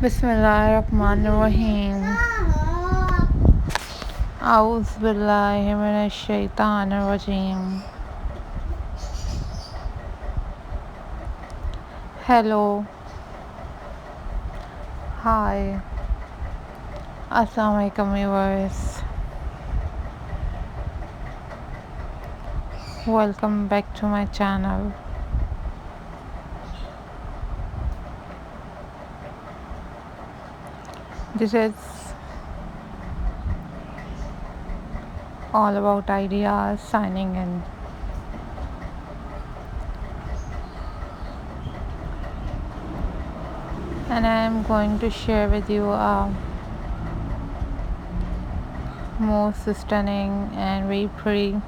बिस्मिल्लाहिर्रहमानिर्रहीम। औज़ु बिल्लाहि मिनश शैतानिर रजीम। Hello, hi, assalamu alaikum viewers. Welcome back to my channel. This is all about ideas signing in. And I am going to share with you a most stunning and very pretty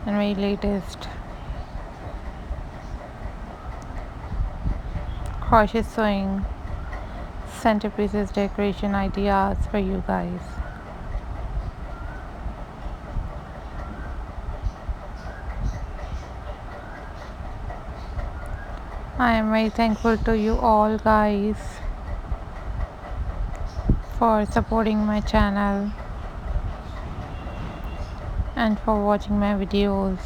and very latest crochet sewing centerpieces decoration ideas for you guys. I am very thankful to you all guys for supporting my channel and for watching my videos.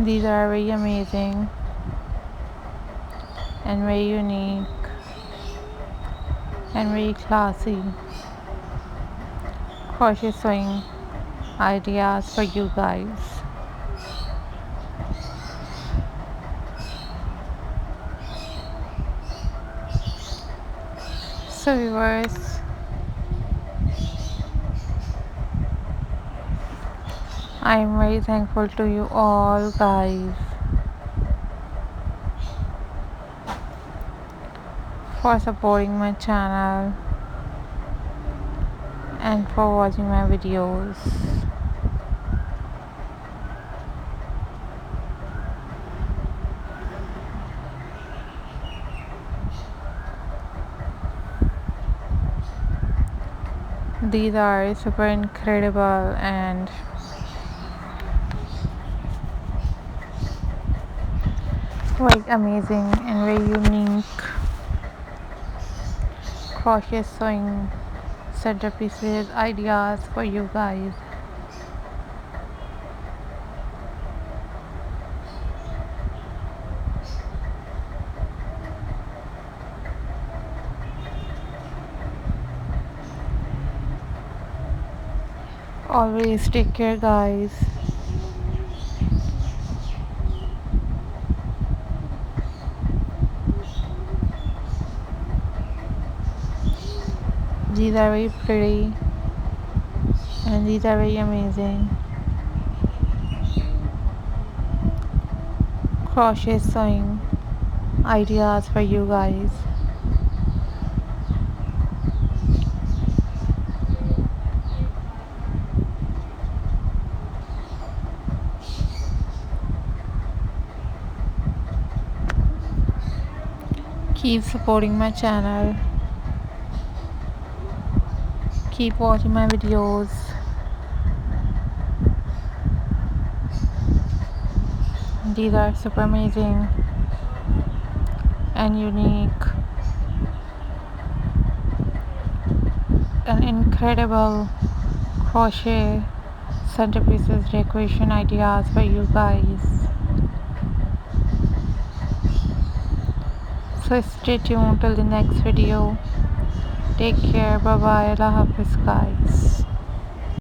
These are very amazing and very unique and very classy crochet sewing ideas for you guys. So viewers, I am very thankful to you all guys for supporting my channel and for watching my videos. These are super incredible and very amazing and very unique crochet sewing centerpieces ideas for you guys. Always take care guys. These are very pretty and these are very amazing crochet sewing ideas for you guys. Keep supporting my channel, keep watching my videos. These are super amazing and unique and incredible crochet centerpieces decoration ideas for you guys. So stay tuned till the next video. Take care. Bye bye. Allah Hafiz guys.